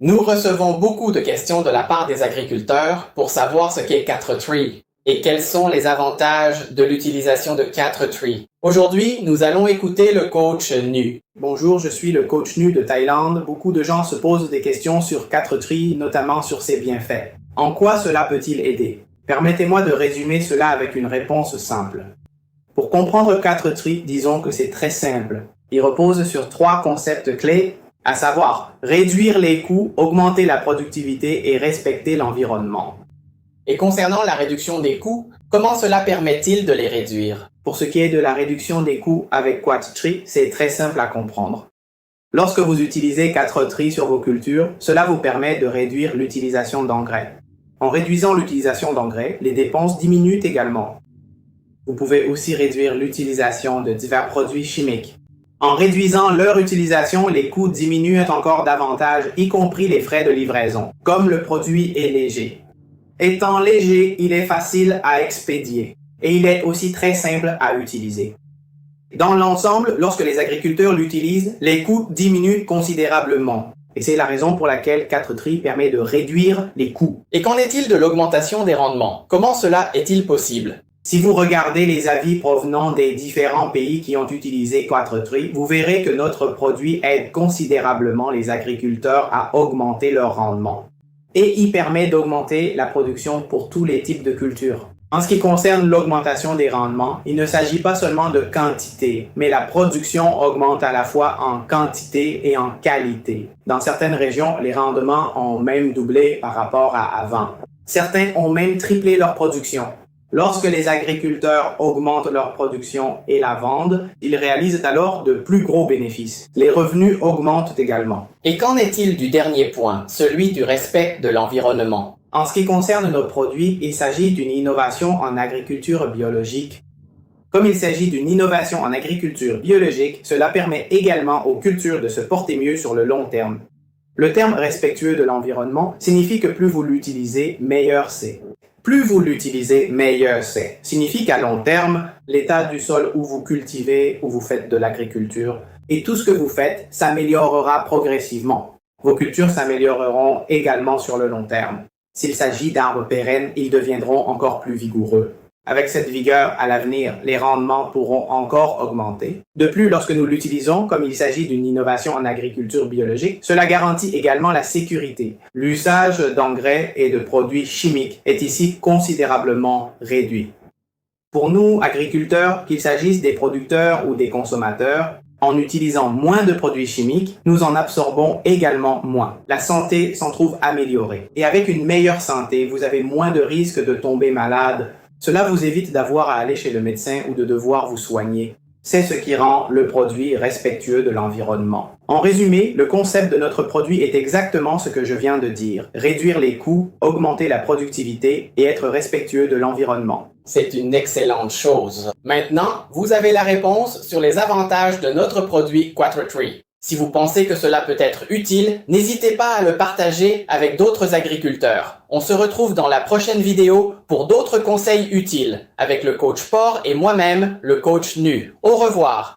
Nous recevons beaucoup de questions de la part des agriculteurs pour savoir ce qu'est 4Tree et quels sont les avantages de l'utilisation de 4Tree. Aujourd'hui, nous allons écouter le coach Nu. Bonjour, je suis le coach Nu de Thaïlande. Beaucoup de gens se posent des questions sur 4Tree, notamment sur ses bienfaits. En quoi cela peut-il aider? Permettez-moi de résumer cela avec une réponse simple. Pour comprendre 4Tree, disons que c'est très simple. Il repose sur 3 concepts clés, à savoir réduire les coûts, augmenter la productivité et respecter l'environnement. Et concernant la réduction des coûts, comment cela permet-il de les réduire? Pour ce qui est de la réduction des coûts avec 4Tree, c'est très simple à comprendre. Lorsque vous utilisez 4Tree sur vos cultures, cela vous permet de réduire l'utilisation d'engrais. En réduisant l'utilisation d'engrais, les dépenses diminuent également. Vous pouvez aussi réduire l'utilisation de divers produits chimiques. En réduisant leur utilisation, les coûts diminuent encore davantage, y compris les frais de livraison, comme le produit est léger. Étant léger, il est facile à expédier et il est aussi très simple à utiliser. Dans l'ensemble, lorsque les agriculteurs l'utilisent, les coûts diminuent considérablement. Et c'est la raison pour laquelle 4Tree permet de réduire les coûts. Et qu'en est-il de l'augmentation des rendements? Comment cela est-il possible? Si vous regardez les avis provenant des différents pays qui ont utilisé 4Tree, vous verrez que notre produit aide considérablement les agriculteurs à augmenter leur rendement. Et il permet d'augmenter la production pour tous les types de cultures. En ce qui concerne l'augmentation des rendements, il ne s'agit pas seulement de quantité, mais la production augmente à la fois en quantité et en qualité. Dans certaines régions, les rendements ont même doublé par rapport à avant. Certains ont même triplé leur production. Lorsque les agriculteurs augmentent leur production et la vendent, ils réalisent alors de plus gros bénéfices. Les revenus augmentent également. Et qu'en est-il du dernier point, celui du respect de l'environnement? En ce qui concerne nos produits, il s'agit d'une innovation en agriculture biologique. Comme il s'agit d'une innovation en agriculture biologique, cela permet également aux cultures de se porter mieux sur le long terme. Le terme respectueux de l'environnement signifie que plus vous l'utilisez, meilleur c'est. Plus vous l'utilisez, meilleur c'est. Signifie qu'à long terme, l'état du sol où vous cultivez, où vous faites de l'agriculture, et tout ce que vous faites s'améliorera progressivement. Vos cultures s'amélioreront également sur le long terme. S'il s'agit d'arbres pérennes, ils deviendront encore plus vigoureux. Avec cette vigueur, à l'avenir, les rendements pourront encore augmenter. De plus, lorsque nous l'utilisons, comme il s'agit d'une innovation en agriculture biologique, cela garantit également la sécurité. L'usage d'engrais et de produits chimiques est ici considérablement réduit. Pour nous, agriculteurs, qu'il s'agisse des producteurs ou des consommateurs, en utilisant moins de produits chimiques, nous en absorbons également moins. La santé s'en trouve améliorée. Et avec une meilleure santé, vous avez moins de risques de tomber malade. Cela vous évite d'avoir à aller chez le médecin ou de devoir vous soigner. C'est ce qui rend le produit respectueux de l'environnement. En résumé, le concept de notre produit est exactement ce que je viens de dire. Réduire les coûts, augmenter la productivité et être respectueux de l'environnement. C'est une excellente chose. Maintenant, vous avez la réponse sur les avantages de notre produit 4Tree. Si vous pensez que cela peut être utile, n'hésitez pas à le partager avec d'autres agriculteurs. On se retrouve dans la prochaine vidéo pour d'autres conseils utiles avec le coach Por et moi-même, le coach Nu. Au revoir!